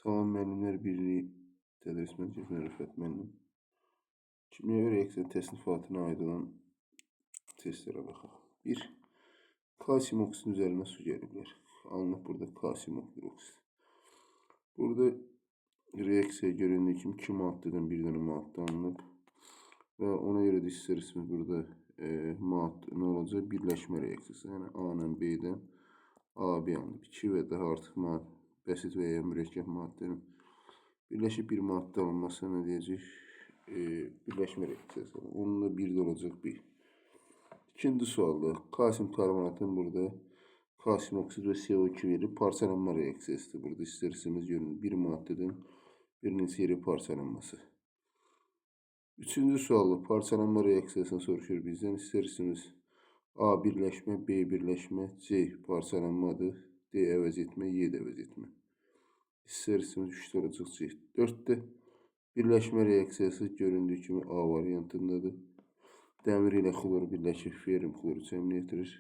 Salam müəllimlər birliyi tədris mərkəzinə Rüfət müəllim. Kimya reaksiya təsnifatına aid olan testlərə baxaq. 1. Kalsium oksidin üzərinə su gəliblər. Alınıb burada kalsium oksid. Burada reaksiya göründüyü kimi 2 maddədən bir dənə maddə alınıb və ona görə də istərsiniz burada maddə nə olacaq? Birləşmə reaksiyası. Yəni A ilə B-dən AB alınıb. 2 və daha artıq bəsit və ya mürəkkəb maddənin birləşib bir maddə alınması nə deyəcək? Birləşmə reaksiyası. Onun da 1 də olacaq 1. İkinci sualda kalsium karbonatın burada kalsium oksid və CO2 verir. Parçalanma reaksiyasıdır. Burada istərsiniz görün bir maddədən bir neçə yerə parçalanması. Üçüncü sualda parçalanma reaksiyasını soruşur bizdən. İstərsiniz A birləşmə, B birləşmə, C parçalanmadır, D əvəz etmə, Y də əvəz etmə. İstərsiniz 3 olacaq C. 4-də birləşmə reaksiyası göründüyü kimi A variantındadır. Dəmir ilə xlor birləşib ferin xloru təmin etdirir.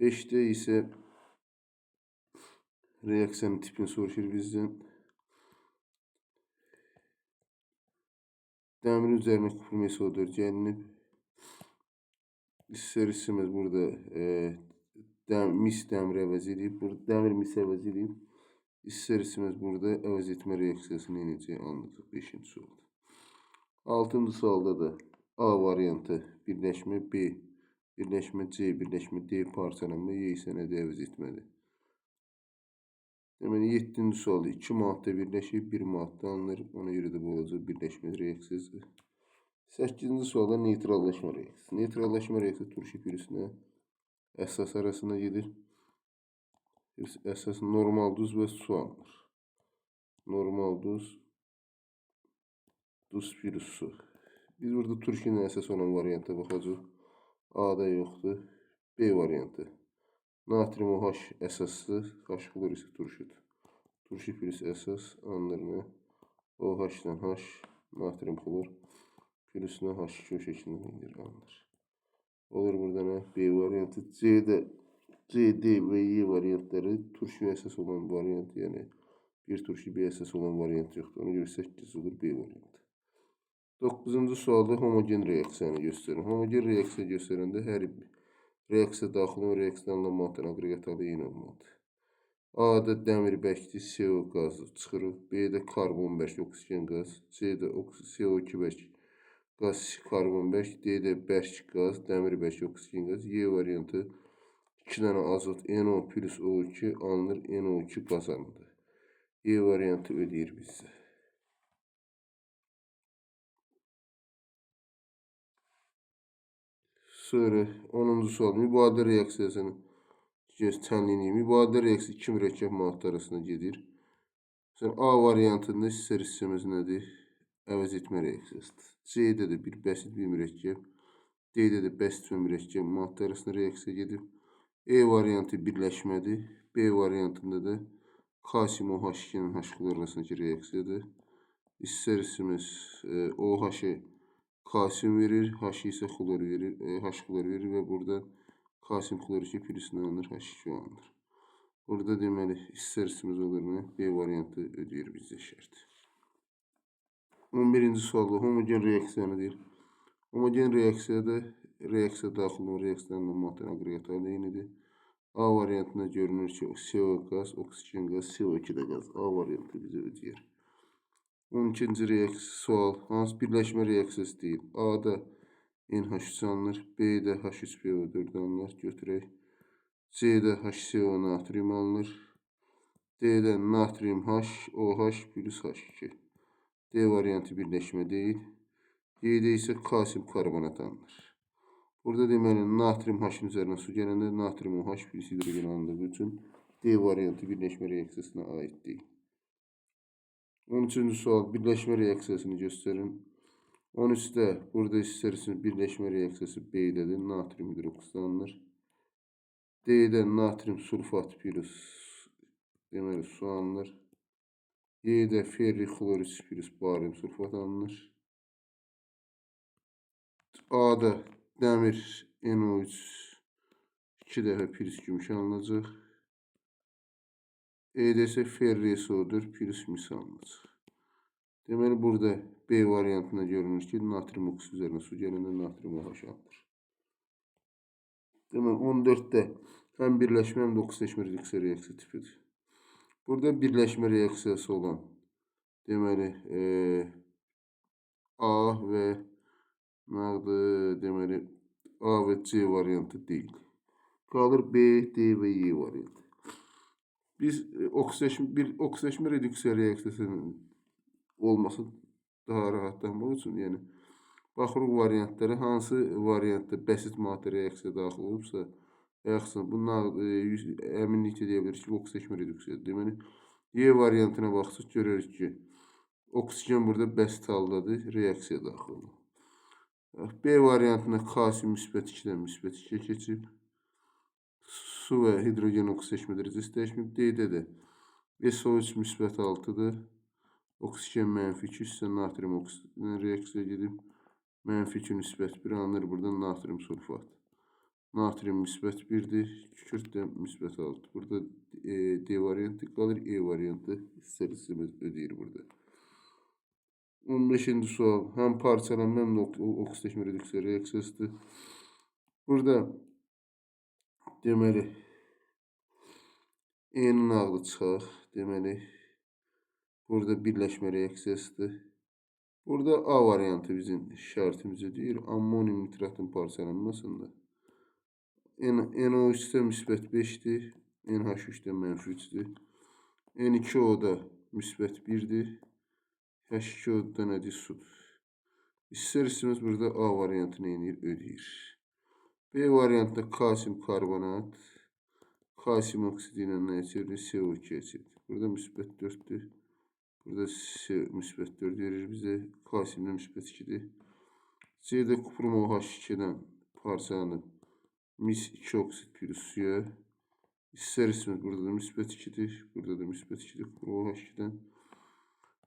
5-də isə reaksiyanın tipini soruşur bizdən. Dəmirin üzərinə kuprum SO4 gəlinib. İstərsiniz burada mis dəmir əvəz edib. Burada dəmir mis əvəz edib. İstərsiniz burada əvəz etmə reaksiyasını necə anlayacaq 5-ci sualda. 6-cı sualda da A variantı birləşmə, B birləşmə, C birləşmə, D parçalanma, Y isə nədir əvəz etmədir. Deməli 7-ci sualda 2 maddə birləşib 1 maddə alınır. Ona görə də bu olacaq birləşmə reaksiyası. 8-ci sualda neytrallaşma reaksiyası. Neytrallaşma reaksiyası turşu pürüsünə əsas arasında gedir. Əsas normal duz və su alınır. Normal duz, duz pürüz su. Biz burada turşunun əsas olan variantına baxacaq. A-da yoxdur. B variantı. Natrium OH əsasdır. H xlor isə turşudur. Turşu pürüz əsas alınır. OH-dan H, natrium xlor pürüzünə H2O şəklində alınır. Olur burada nə? B variantı. C-də C, D və Y variantları turşu əsas olan variant, yəni bir turşu B əsas olan variant yoxdur. Ona görə 8 olur B variantı. 9-cu sualda homogen reaksiyanı göstərin. Homogen reaksiya göstərəndə hər reaksiya daxil olan reaksiyadan alınan maddənin aqreqat halı eyni olmalıdır. A-da dəmir bərkdir, CO qazı çıxırıq. B-də karbon bərk, oksigen qaz. C-də CO2 bərk, qaz, karbon bərk. D-də bərk qaz, dəmir bərk, oksigen qaz. Y variantı 2 dənə azot NO plus O2 alınır, NO2 qaz alınır. Y variantı ödəyir bizə. Sonra 10-cu sual. Mübadilə reaksiyasını təhlil edin. Mübadilə reaksiyası 2 mürəkkəb maddə arasında gedir. Sonra A variantında istər-istəməz nədir? Əvəz etmə reaksiyasıdır. C-də də bir bəsit bir mürəkkəb. D-də də bəsit bir mürəkkəb maddə arasında reaksiya gedir. E variantı birləşmədir. B variantında da kalsium OH2-nin H xlor arasındakı reaksiyadır. İstər-istəməz OH-ı kalsium verir, H isə xlor verir, H xlor verir və burada kalsium xlor 2 pürüzündən alınır, H2O alınır. Burada deməli istər-istəməz olur nə? B variantı ödəyir bizə şərt. 11-ci sualda homogen reaksiyanı deyir. Homogen reaksiyada reaksiya daxil olan reaksiyanın maddənin aqreqat halı eynidir. A variantında görünür ki, CO qaz, oksigen qaz, CO2 də qaz. A variantı bizə ödəyir. 12-ci reaksiya sual. Hansı birləşmə reaksiyası deyil? A-da NH3 alınır. B-də H3PO4 alınır. Götürək. C-də HCO natrium alınır. D-də natrium H, OH plus H2. D variantı birləşmə deyil. D-də isə kalsium karbonat alınır. Burada deməli natrium H-ın üzərinə su gələndə natrium OH plus hidrogen alındığı üçün D variantı birləşmə reaksiyasına aid deyil. 13-cü sual birləşmə reaksiyasını göstərin. 13-də burada istərsiniz birləşmə reaksiyası B-dədir. Natrium hidroksid alınır. D-də natrium sulfat plus deməli su alınır. Y-də ferri xlor plus barium sulfat alınır. A-da dəmir NO3 2 dəfə plus gümüş alınacaq. EDS ferrisodur plus misalımız. Deməli burada B variantında görünür ki, natrium oksid üzərinə su gələndə natrium OH alınır. Deməli 14-də həm birləşmə, həm də oksidaşma reduksiya reaksiya tipidir. Burada birləşmə reaksiyası olan deməli A və nədir? Deməli A və C variantı deyil. Qalır B, D və Y variantı. Biz oksidaşma reduksiya reaksiyasının olması daha rahatlamaq üçün, yəni baxırıq variantlara, hansı variantda bəsit maddə reaksiya daxil olubsa, yaxşı, bunlar əminliklə deyə bilərik ki, oksidaşma reduksiyadır. Deməli, Y variantına baxsaq görürük ki, oksigen burada bəsit haldadır, reaksiya daxil olur. B variantında kalsium müsbət 2-dən müsbət 2-yə keçib, su və hidrogen oksidaşma dərəcəsi dəyişməyib. D-də də SO3 müsbət 6-dır. Oksigen mənfi 2 isə natrium oksidlə reaksiya gedib. Mənfi 2 müsbət 1 alınır. Burada natrium sulfat. Natrium müsbət 1-dir. Kükürt də müsbət 6. Burada D variantı qalır. E variantı istər-istəməz ödəyir burada. 15-ci sual. Həm parçalanma, həm də oksidaşma reduksiya reaksiyasıdır. Burada deməli E-nin ağlı çıxaq. Deməli burada birləşmə reaksiyasıdır. Burada A variantı bizim şərtimizə deyir. Ammonium nitratın parçalanmasında NO3-də müsbət 5-dir. NH3-də mənfi 3-dür. N2O-da müsbət 1-dir. H2O-da nədir? Sudur. İstər-istəməz burada A variantını eynir, ödəyir. B variantında kalsium karbonat, kalsium oksidi ilə nə çevrilir? CO2-yə çevrilir. Burada müsbət 4-dür. Burada müsbət 4 verir bizə. Kalsiumda müsbət 2-dir. C-də kuprum OH2-dən parçalanıb mis 2 oksid plus suya. İstər-istəməz burada da müsbət 2-dir. Burada da müsbət 2-dir kuprum OH2-dən.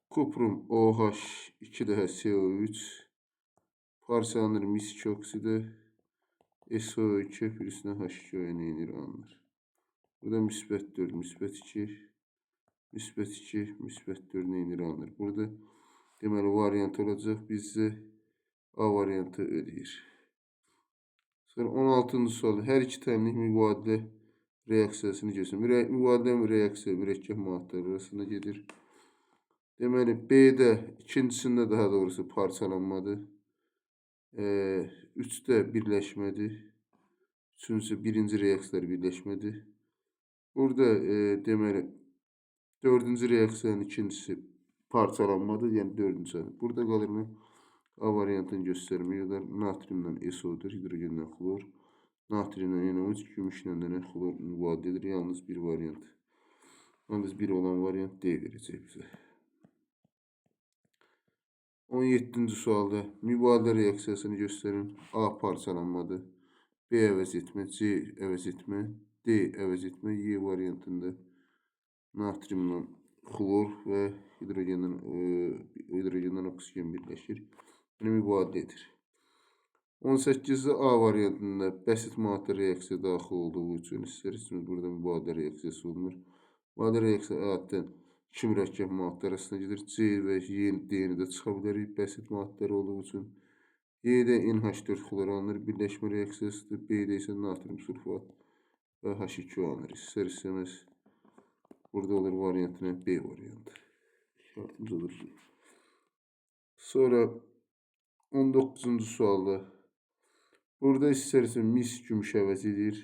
Kuprum OH2 daha CO3 parçalanır mis 2 oksidə. SO2 plusuna H2O eynir alınır. Burada müsbət 4, müsbət 2, müsbət 2, müsbət 4 eynir alınır. Burada deməli variant olacaq. Bizdə A variantı ödəyir. Sonra 16-cı sual. Hər iki təmlik mübadilə reaksiyasını göstərir. Mübadilə reaksiya mürəkkəb maddələr arasında gedir. Deməli B-də ikincisində daha doğrusu parçalanmadır. 3-də birləşmədir. Üçüncüsü birinci reaksiyalar birləşmədir. Burada deməli 4-cü reaksiyanın ikincisi parçalanmadır. Yəni 4-cü. Burada qalır mı? A variantını göstərmək olar. Natriumdan SO4, hidrogenlə xlor. Natriumdan NO3, gümüşlə də xlor mübadilə edir. Yalnız bir variant. Yalnız bir olan variant D verəcək bizə. 17-ci sualda mübadilə reaksiyasını göstərin. A parçalanmadır. B əvəz etmə, C əvəz etmə, D əvəz etmə. Y variantında natriumla xlor və hidrogenlə oksigen birləşir. Yəni mübadilə edir. 18-də A variantında bəsit maddə reaksiya daxil olduğu üçün istər-istəməz burada mübadilə reaksiyası olunur. Mübadilə reaksiya adətən 2 mürəkkəb maddə arasında gedir. C və D-ni də çıxa bilərik bəsit maddələr olduğu üçün. Y-də NH4 xlor alınır. Birləşmə reaksiyasıdır. B-də isə natrium sulfat və H2O alınır. İstər-istəməz burada olur variantına B variantı. Şartımız olur. Sonra 19-cu sualda burada istər-istəməz mis gümüş əvəz edir.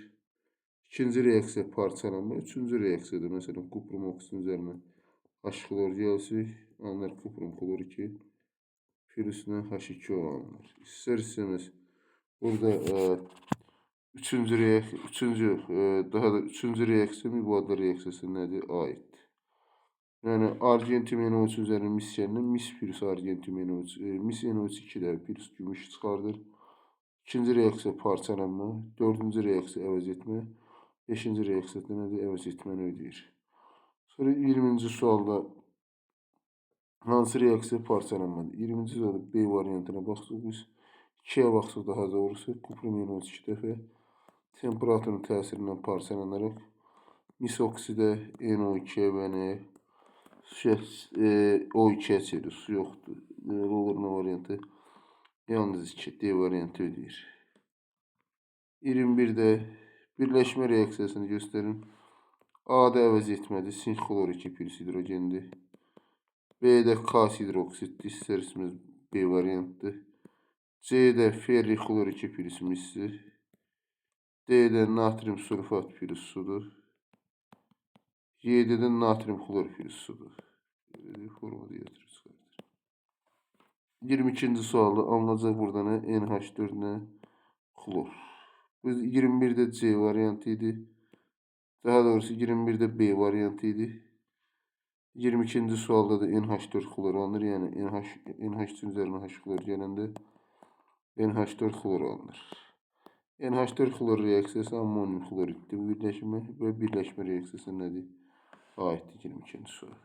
İkinci reaksiya parçalanma. Üçüncü reaksiyada məsələn kuprum oksidin üzərinə H-xlor gəlsin, alınır kuprum xlor 2, plusuna H2O alınır. İstər-istəməz burada üçüncü reaksiya mübadilə reaksiyası nədir? Aiddir. Yəni argentum NO3 üzərinə mis gəlinə mis plus argentum NO3, mis NO3 2-də plus gümüş çıxardır. İkinci reaksiya parçalanma, dördüncü reaksiya əvəz etmə, beşinci reaksiyada nədir? Əvəz etməni ödəyir. Sonra 20-ci sualda hansı reaksiya parçalanmadır? 20-ci sualda B variantına baxsaq biz 2-yə baxsaq daha doğrusu kuprum NO3 2 dəfə temperaturun təsirindən parçalanaraq Mis okside NO2 və nə? O2'ye çeviriyor. Su yoktu. Roller'ın variantı yalnız 2. D variantı ödəyir. 21'də birləşmə reaksiyasını göstərin. A-da əvəz etmədi. Sink xlor 2 plus hidrogendir. B-də kas hidroksiddir. İstərsiniz B variantdır. C-də ferri xlor 2 plus misdir. D-də natrium sulfat plus sudur. Y-də natrium xlor plus sudur. Formada yatırırız. 22. sualda alınacaq burada nə? NH4 nə? Xlor. 21'də C variantı idi. Daha doğrusu 21'də B variantı idi. 22. sualda da NH4 xlor alınır. Yəni NH3 üzərinə H xlor gələndə NH4 xlor alınır. NH4 xlor reaksiyası ammonium xloriddir. Bu birləşmə və birləşmə reaksiyası nədir? Aiddir 22. sual.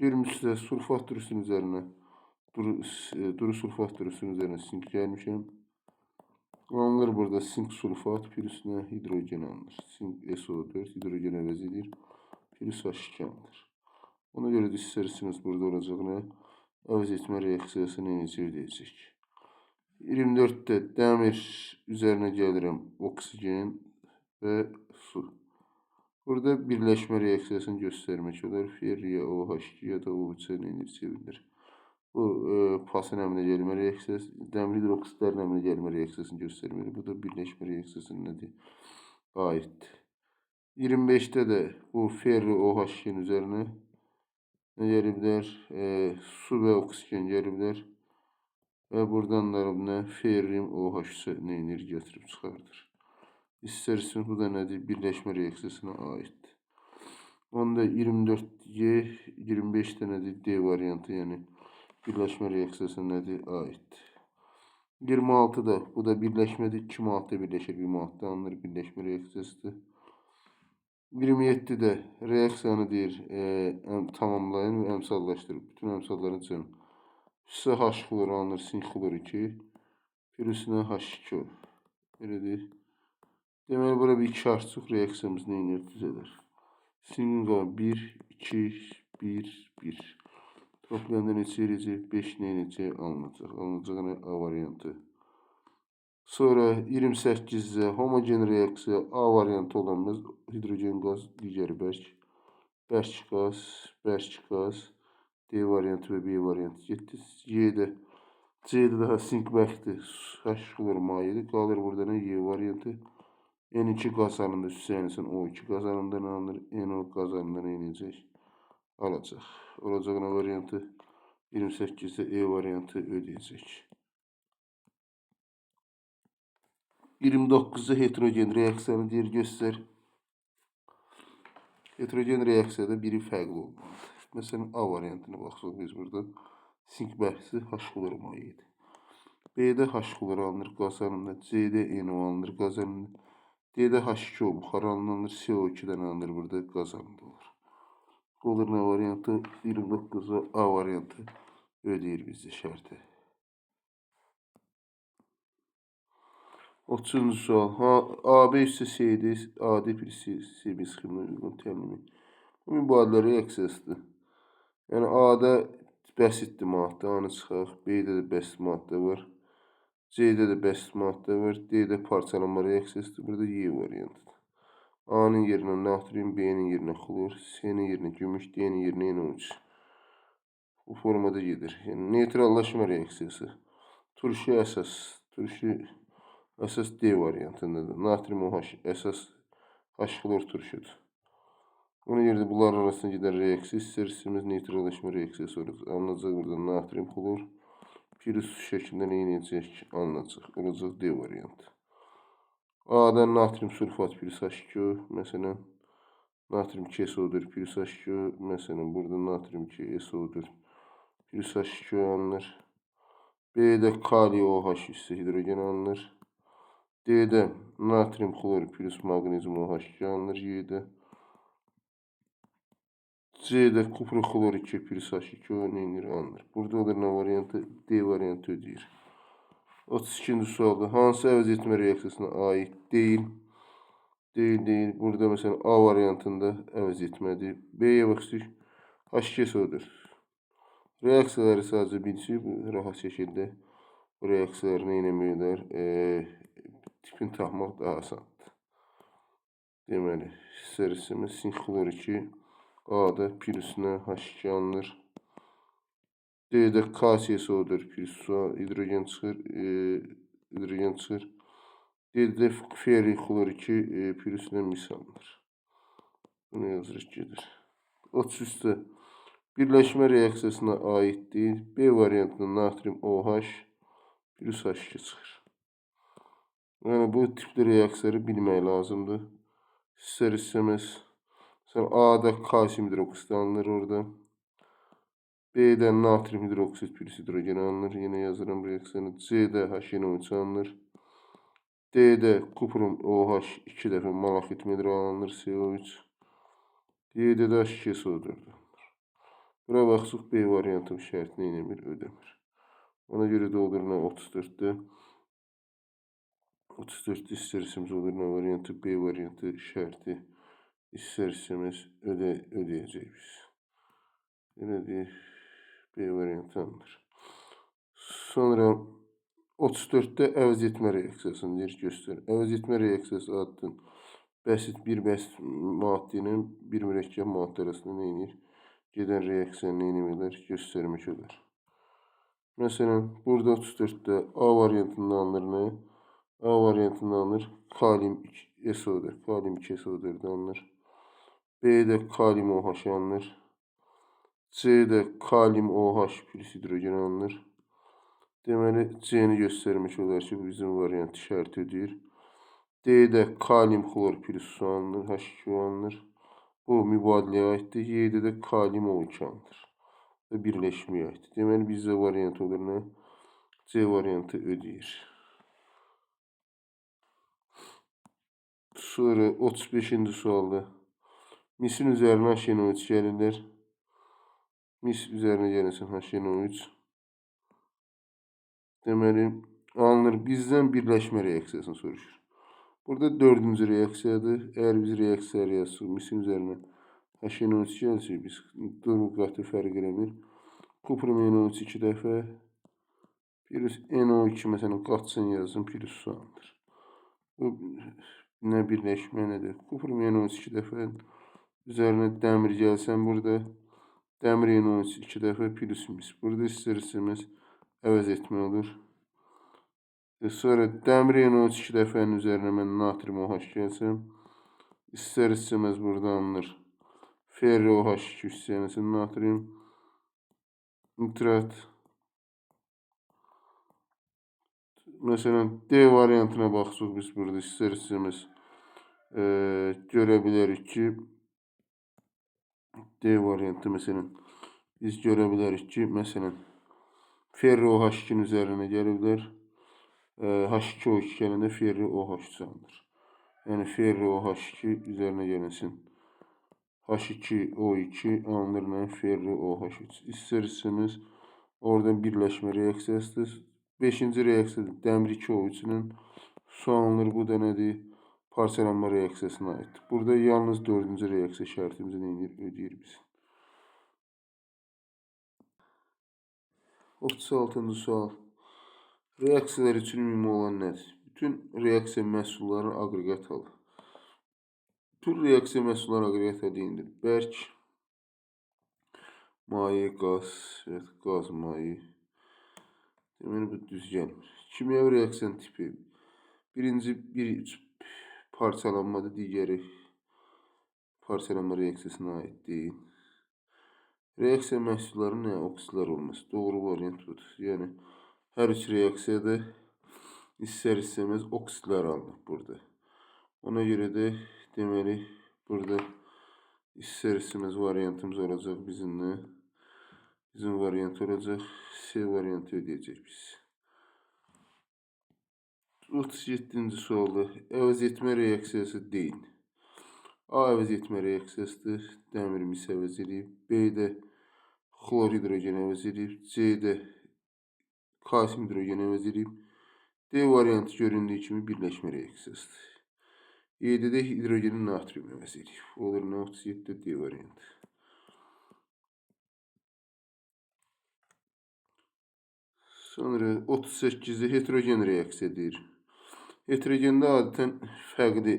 23'də sulfat durusunun üzərinə duru sulfat durusunun üzərinə sink gəlmişəm. Alınır burada sink sulfat pürüsünə hidrogen alınır. Sink SO4 hidrogen əvəz edir. Pürüs H2 alınır. Ona görə də istərsiniz burada olacaq nə? Əvəz etmə reaksiyasını necə ödəyəcək? 24'də dəmir üzərinə gəlirəm. Oksigen və su. Burada birləşmə reaksiyasını göstərmək olar. Ferriyə OH2 ya da OC ilə çevrilir. Bu pasın əmələ gəlmə reaksiyası, dəmir hidroksidlərin əmələ gəlmə reaksiyasını göstərmir. Bu da birləşmə reaksiyasının nədir? Aiddir. 25'də də bu ferri OH2'nin üzərinə nə gəliblər? Su və oksigen gəliblər. Və buradan da nə? Ferrium OH nə enerji gətirib çıxardır. İstərsiniz bu da nədir? Birləşmə reaksiyasına aiddir. Onda 24Y, 25'də nədir? D variantı, yəni birləşmə reaksiyası nədir? Aiddir. 26'da bu da birləşmədir. 2 maddə birləşir, 1 maddə alınır. Birləşmə reaksiyasıdır. 27'də reaksiyanı deyir tamamlayın və əmsallaşdırın. Bütün əmsalların cəmi. Üstə H xlor alınır, sink xlor 2. Pürüsünə H2. Belədir. Deməli, bura bir 2 artıq reaksiyamız nə edir? Düzələr. Sinkin qalan 1, 2, 1, 1. Toplayanda neçə eləyəcək? 5 necə alınacaq? Alınacaq nə? A variantı. Sonra 28'də homogen reaksiya A variantı olanımız hidrogen qaz, digəri bərk. Bərk qaz, bərk qaz. D variantı və B variantı getdi. C'də daha sink bərkdir. H xlor mayedir. Qalır burada nə? Y variantı. N2 qaz alındı. Süsəyənsin O2 qaz alındı. Nə alınır? NO qaz alındı. Nə eləyəcək? Alacaq. Olacaq nə variantı? 28'də E variantı ödəyəcək. 29'da heterogen reaksiyanı deyir göstər. Heterogen reaksiyada biri fərqli olmalıdır. Məsələn, A variantına baxsaq biz burada sink bərkisi H xlor mayedir. B-də H xlor alınır, qaz alınır. C-də NO alınır, qaz alınır. D-də H2O buxar alınır, CO2'dən alınır burada, qaz alınır. Olur nə variantı? 29'da A variantı ödəyir bizdə şərti. 30. sual. AB üstə C'dir, AD plus C sxemine uyğun təmimi. Bu mübadilə reaksiyasıdır. Yəni A-da bəsiddir maddə, anı çıxaq. B-də də bəsit maddə var. C-də də bəsit maddə var. D-də parçalanma reaksiyasıdır. Burada Y variantıdır. A-nın yerinə natrium, B-nin yerinə xlor, C-nin yerinə gümüş, D-nin yerinə NO3. Bu formada gedir. Yəni neytrallaşma reaksiyası. Turşu əsas D variantındadır. Natrium OH əsas H xlor turşudur. Ona görə də bunların arasında gedən reaksiya istərsiniz neytrallaşma reaksiyası olacaq. Alınacaq burada natrium xlor pürüz şəklində nə edəcək? Alınacaq. Olacaq D variantı. A-dan natrium sulfat pürüz H2, məsələn natrium 2SO4 pürüz H2, məsələn burada natrium 2SO4 pürüz H2 alınır. B-də kaliy OH üstə hidrogen alınır. D-də natrium xlor pürüz maqnezium OH2 alınır. Y-də C-də kupru xlor 2 pürüz H2 alınır. Burada olur nə variantı? D variantı ödəyir. 32-ci sualda hansı əvəz etmə reaksiyasına aid deyil? Değil. Burada mesela A variantında əvəz etmədi. B'ye baxsaq H2SO4. Reaksiyaları sadəcə bilsək, rahat şəkildə bu reaksiyaları nə etmək tipini tapmaq daha asandır. Deməli, istər-istəməz sinxlor 2 A-da pürüsünə H2 alınır. D-də KCSO4 pürüsü hidrogen çıxır. D-də ferri xlor 2 pürüsünə mis alınır. Bunu yazırıq gedir. 33-də birləşmə reaksiyasına aiddir. B variantında natrium OH plus H2 çıxır. Yəni bu tipli reaksiyaları bilmək lazımdır. İstər-istəməz A-da kalsium hidroksid alınır orada. B-dən natrium hidroksid plus hidrogen alınır. Yine yazıram reaksiyanı. C-də HNO3 alınır. D-də kuprum OH 2 dəfə malakit mineral alınır. CO3. D-də də H2SO4 alınır. Bura baxsaq B variantının şərtini eləmir, ödəmir. Ona görə doldurma 34'də. 34'də istər-istəməz olur nə variantı, B variantı şərti istər-istəməz ödəyəcək biz. Elə deyək, B variantı alınır. Sonra 34'də əvəz etmə reaksiyasını deyir, göstər. Əvəz etmə reaksiyası adının bir bəsit maddə ilə bir mürəkkəb maddə arasında nə edir? Gedən reaksiyanı nə edirlər? Göstərmək olar. Məsələn, burada 34'də A variantında alınır nə? A variantında alınır kalium 2SO4. Kalium 2SO4 alınır. B'de kalium OH alınır. C'de kalium OH plus hidrogen alınır. Deməli, C-ni göstərmiş olar ki, bu bizim variant şərti ödəyir. D-də kalium xlor plus su alınır, H2O alınır. Bu mübadiləyə aiddir. Y-də də kalium O2 alınır. Və birləşməyə aiddir. Deməli, bizdə variant olur nə? C variantı ödəyir. Sonra 35. sualda misin üzerine HNO3 gəlinir. Mis üzerine gəlirsən HNO3. Deməli, alınır. Bizdən birləşmə reaksiyasını soruşur. Burada 4-cü reaksiyadır. Əgər biz reaksiya yazsaq, misin üzerine HNO3 gəlsək, biz durum qatı fərq eləmir. Kuprum NO3 2 dəfə. Plus NO2 məsələn qatsın yazsın, plus su alınır. Bu nə birləşmə nədir? Kuprum NO3 2 dəfə üzərinə dəmir gəlsən burada dəmir NO3 2 dəfə plus mis. Burada istər-istəməz əvəz etmə olur. Sonra dəmir NO3 2 dəfənin üzərinə mən natrium OH gəlsəm istər-istəməz burada alınır. Ferri OH 2 üstəyənəsin natrium nitrat. Məsələn, D variantına baxsaq biz burada istər-istəməz görə bilərik ki, D variantı məsələn biz görə bilərik ki, məsələn ferri OH2'nin üzərinə gəliblər. H2O2 gələndə ferri OH alınır. Yəni ferri OH2 üzərinə gələnsin. H2O2 alınır nə? Ferri OH3. İstər-istəməz oradan birləşmə reaksiyasıdır. 5-ci reaksiyada dəmir 2O3-ün su alınır. Bu da nədir? Parçalanma reaksiyasına aiddir. Burada yalnız 4-cü reaksiya şərtimizi nə edir? Ödəyir biz. 36-cı sual. Reaksiyalar üçün ümumi olan nədir? Bütün reaksiya məhsulları aqreqat halı. Bütün reaksiya məhsulları aqreqat halı deyildir. Bərk, maye, qaz, maye. Deməli, bu düz gəlmir. Kimyəvi reaksiyanın tipi. Birinci bir parçalanmadır, digəri parçalanma reaksiyasına aid deyil. Reaksiya məhsulları nə? Oksidlər olması. Doğru variant budur. Yəni, hər üç reaksiyada istər-istəməz oksidlər alınır burada. Ona görə də deməli, burada istər-istəməz variantımız olacaq bizimlə. Bizim variant olacaq. C variantı ödəyəcək biz. 37-ci sualda əvəz etmə reaksiyası deyil. A əvəz etmə reaksiyasıdır. Dəmir mis əvəz edib. B-də xlor hidrogen əvəz edib. C-də kalsium hidrogen əvəz edib. D variantı göründüyü kimi birləşmə reaksiyasıdır. 7'de hidrogenin natrium əvəz edir. Olur nə 37 D variantı. Sonra 38'de heterogen reaksiyadır. Heterogende adətən fərqli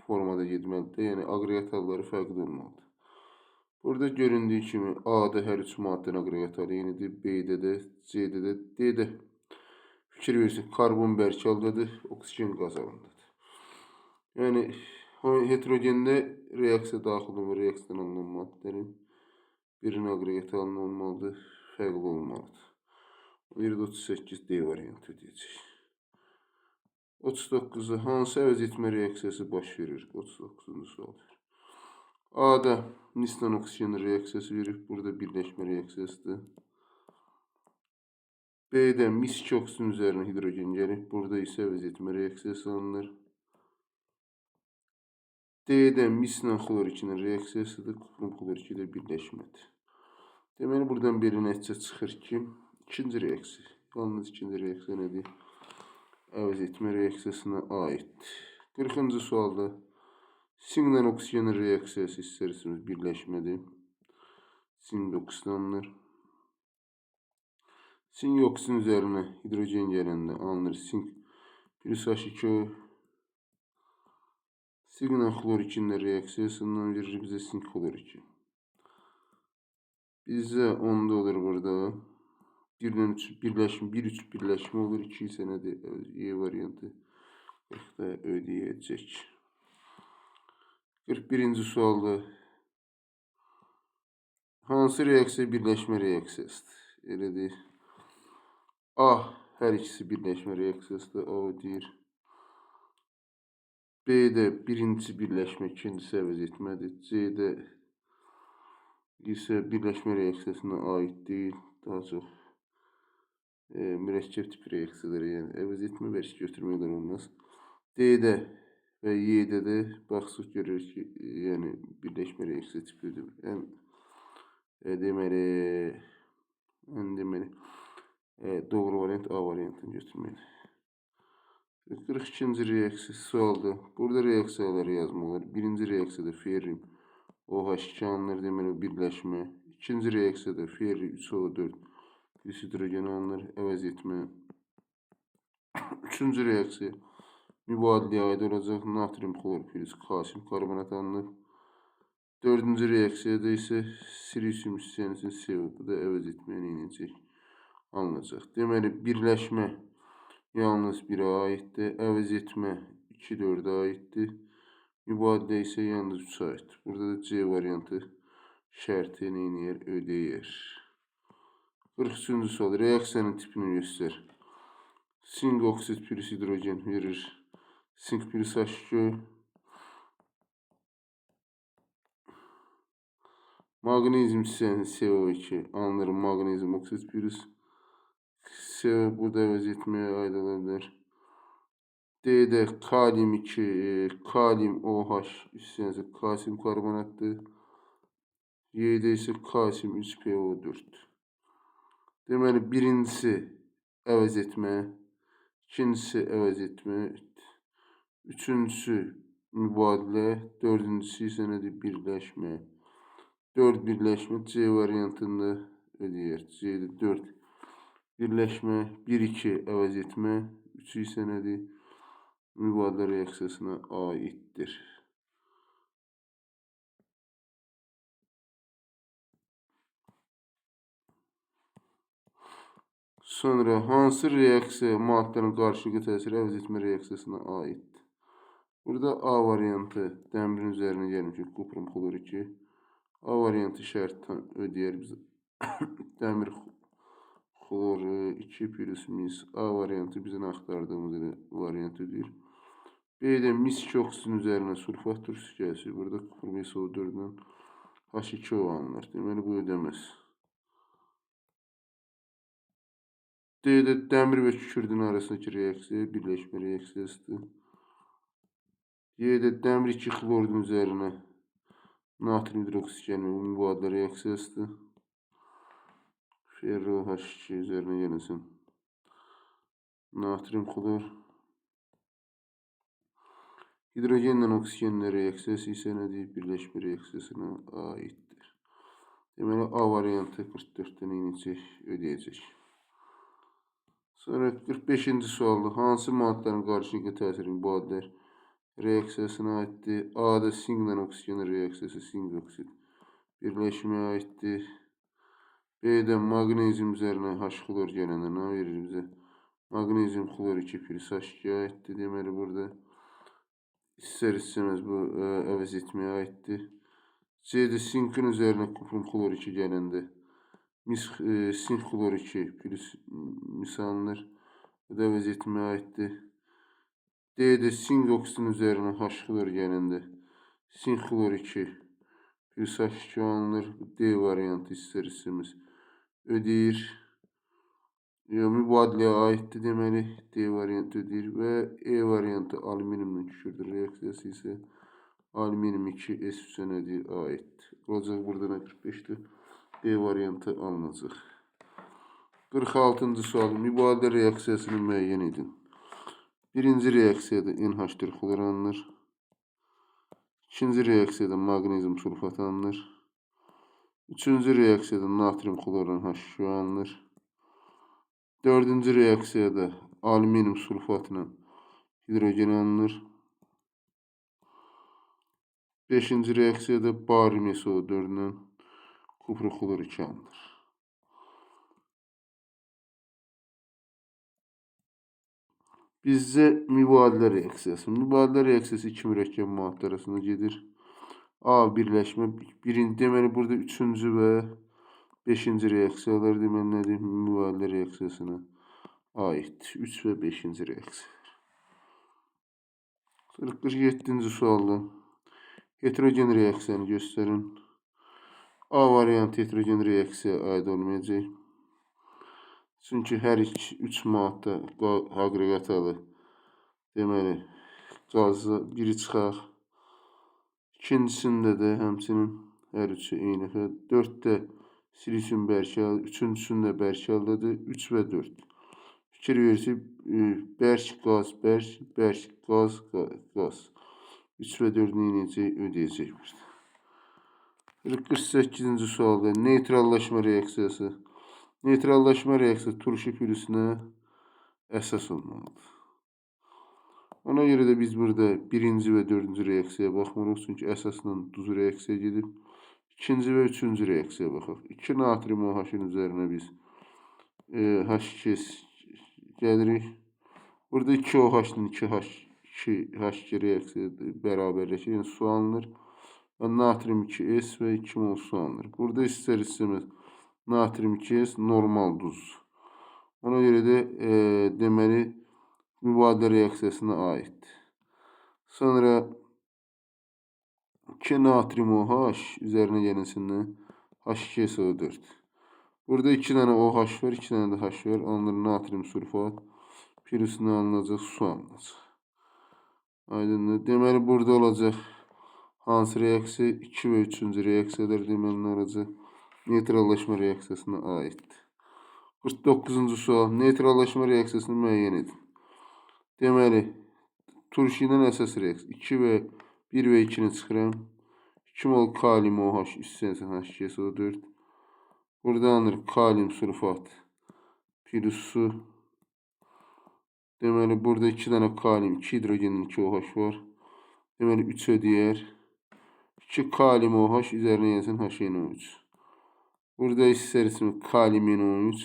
formada getməlidir. Yəni aqreqat halları fərqli olmalıdır. Burada göründüyü kimi A'da hər üç maddenin aqreqat halı eynidir. B'də də, C'də də, D'də. Fikir versin, karbon bərk haldadır, oksigen qaz halındadır. Yəni heterogende reaksiya daxil olan reaksiyadan alınan maddələrin birinin aqreqat halında olmalıdır, fərqli olmalıdır. 38 D variantı deyəcək. 39'da hansı əvəz etmə reaksiyası baş verir? 39-cu sual. A'da nislə oksigen reaksiyası verir. Burada birləşmə reaksiyasıdır. B'də mis2 oksigen üzərinə hidrogen gəlir. Burada isə əvəz etmə reaksiyası alınır. D'də mislə xlor 2'nin reaksiyasıdır. Kuprum xlor 2 ilə birləşmədir. Deməli, buradan belə nəticə çıxır ki, ikinci reaksiya. Yalnız ikinci reaksiya nədir? Əvəz etmə reaksiyasına aiddir. 40-cı sualda Sinqlə oksigenin reaksiyası istərsiniz birləşmədir. Sinq oksidandır. Sinq oksigen üzərinə hidrogen gələndə alınır. Sinq plus H2O. Sinqlə xlor 2'nin reaksiyasından verir bizə sinq xlor 2. Bizə onda olur burada. 1'dən 3 birləşmə, 1-3 birləşmə olur. 2 isə nədir? E variantı 40'da ödəyəcək. 41-ci sualda hansı reaksiya birləşmə reaksiyasıdır? Elədir. A hər ikisi birləşmə reaksiyasıdır. A deyir. B'də birinci birləşmə, ikincisi əvəz etmədir. C'də isə birləşmə reaksiyasına aid deyil. Daha çox mürəkkəb tip reaksiyaları, yəni əvəz etmə və götürməkdən olmaz. D'də və Y'də də baxsaq görürük ki, yəni birləşmə reaksiya tipidir. Deməli, doğru variant A variantını götürməkdir. 42-ci reaksiya sualda. Burada reaksiyaları yazmalar. Birinci reaksiyada ferrium OH2 alınır, deməli birləşmə. İkinci reaksiyada ferrium 3O4 plus hidrogen alınır, əvəz etmə. Üçüncü reaksiya mübadiləyə aid olacaq. Natrium xlor plus kalsium karbonat alınır. Dördüncü reaksiyada isə silisium hissəsinin CO, bu da əvəz etməyə neynəcək? Alınacaq. Deməli, birləşmə yalnız 1'ə aiddir. Əvəz etmə 2-4'ə aiddir. Mübadilə isə yalnız 3'ə aiddir. Burada da C variantı şərti neynəyər? Ödəyər. 43-cü sual. Reaksiyanın tipini göstər. Sinq oksid plus hidrogen verir. Sinq plus H2O. Maqnezium hissəsinin CO2 alınır. Maqnezium oksid plus CO, burada əvəz etməyə aid ola bilər. D'də kalium 2, kalium OH hissəsi kalsium karbonatdır. Y'də isə kalsium 3PO4. Deməli, birincisi əvəz etmə, ikincisi əvəz etmə, üçüncüsü mübadilə, dördüncüsü isə nədir? Birləşmə. 4 birləşmə C variantında ödəyər. C'də 4 birləşmə, 1-2 əvəz etmə, 3 isə nədir? Mübadilə reaksiyasına aiddir. Sonra hansı reaksiya maddənin qarşılıqlı təsiri əvəz etmə reaksiyasına aiddir? Burada A variantı dəmirin üzərinə gəlmiş kuprum xlor 2. A variantı şərtdən ödəyər bizə. Dəmir xloru 2 plus mis. A variantı bizim axtardığımız variant ödəyir. B'də mis2 oksigen üzərinə sulfat turşusu gəlsin. Burada kuprum SO4-dən H2O alınır. Deməli, bu ödəməz. D'də dəmir və kükürdün arasındakı reaksiya birləşmə reaksiyasıdır. Y'də dəmir 2 xlorun üzərinə natrium hidroksid gəlmə mübadilə reaksiyasıdır. Ferro H2 üzərinə gəlsin. Natrium xlor. Hidrogenlə oksigenin reaksiyası isə nədir? Birləşmə reaksiyasına aiddir. Deməli, A variantı 44-dən inəcək, ödəyəcək. Sonra 45-ci sualda hansı maddələrin qarşılıqlı təsiri mübadilə reaksiyasına aiddir? A-da sinklə oksigenin reaksiyası, sink oksid birləşməyə aiddir. B-də maqnezium üzərinə H-xlor gələndə nə verir bizə? Maqnezium xlor 2 H2 aiddir. Deməli, burada istər-istəməz bu əvəz etməyə aiddir. C-də sinkin üzərinə kuprum xlor 2 gələndə sink xlor 2 mis alınır. Bu da əvəz etməyə aiddir. D-də sink oksidin üzərinə H-xlor gələndə sink xlor 2 H2 alınır. D variantı istər-istəməz ödəyir. Mübadiləyə aiddir deməli. D variantı ödəyir və E variantı alüminiumla kükürdür reaksiyası isə alüminium 2S3 nədir? Aiddir. Olacaq burada nə 45-dir. D variantı alınacaq. 46-cı sual. Mübadilə reaksiyasını müəyyən edin. Birinci reaksiyada NH4 xlor alınır. İkinci reaksiyada maqnezium sulfat alınır. Üçüncü reaksiyada natrium xlorla H2 alınır. Dördüncü reaksiyada alüminium sulfatla hidrogen alınır. Beşinci reaksiyada barium SO4 kupru xlor 2 alınır. Bizcə mübadilə reaksiyası. Mübadilə reaksiyası iki mürəkkəb maddə arasında gedir. A birləşmə. Deməli, burada üçüncü və beşinci reaksiyalar deməli nədir? Mübadilə reaksiyasına aiddir. 3 və 5-ci reaksiyalar. 47-ci sualda heterogen reaksiyanı göstərin. A variantı heterogen reaksiyaya aid olmayacaq. Çünki hər üç maddə aqreqatalı deməli qazı biri çıxaq. İkincisində də həmçinin hər üçü eyni. 4-də silisium bərkəl, üçüncüsündə bərkəldadır. 3 və 4. Fikir versə bərk, qaz, bərk, bərk, qaz, qaz. 3 və 4-ünü eləyəcək, ödəyəcək burada. 48-ci sualda neytrallaşma reaksiyası. Neytrallaşma reaksiyası turşu pürüsünə əsas olmalıdır. Ona görə də biz burada birinci və dördüncü reaksiyaya baxmırıq. Çünki əsasla duz reaksiya gedib. İkinci və üçüncü reaksiyaya baxaq. 2 natrium OH-ın üzərinə biz H2 gəlirik. Burada 2 OH-ın 2H2 reaksiyada bərabərləşir. Yəni su alınır. Və natrium 2S və 2 mol su alınır. Burada istər-istəməz natrium 2S normal duz. Ona görə də deməli mübadilə reaksiyasına aiddir. Sonra 2 natrium OH üzərinə gələsindən H2SO4. Burada 2 dənə OH var, 2 dənə də H var. Alınır natrium sulfat. Pürüsünə alınacaq, su alınacaq. Aydındır. Deməli burada olacaq hansı reaksiya? 2 və 3-cü reaksiyalar deməli nə olacaq? Neytrallaşma reaksiyasına aiddir. 49-cu sual. Neytrallaşma reaksiyasını müəyyən edin. Deməli, turşu ilə əsas reaksiya. 2 və 1 və 2-ni çıxıram. 2 mol kalium OH üstünə H2SO4. Burada alınır kalium sulfat plus su. Deməli, burada 2 dənə kalium, 2 hidrogenin 2 OH var. Deməli, 3 ödəyər. 2 kalium OH üzərinə gəlsin HNO3. Burada istər-istəməz kalium NO3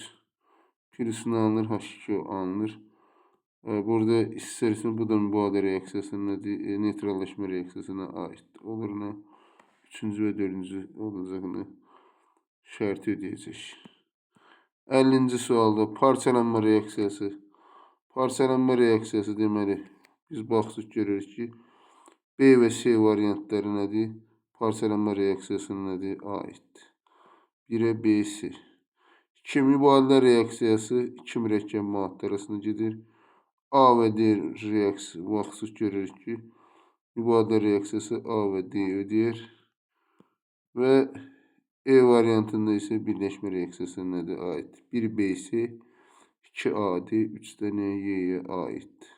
pürüsünə alınır, H2O alınır. Burada istər-istəməz bu da mübadilə reaksiyasının neytrallaşma reaksiyasına aiddir. Olur nə? 3-cü və 4-cü olacağını şərti ödəyəcək. 50-ci sualda parçalanma reaksiyası. Parçalanma reaksiyası deməli biz baxsaq görürük ki B və C variantları nədir? Parçalanma reaksiyasına nədir? Aiddir. 1-ə B-si. 2 mübadilə reaksiyası 2 mürəkkəb maddə arasında gedir. A və D reaksiyası baxsaq görürük ki mübadilə reaksiyası A və D ödəyir. Və E variantında isə birləşmə reaksiyasına nədir? Aiddir. 1 B-si, 2 A-dir, 3 də Y-yə aiddir.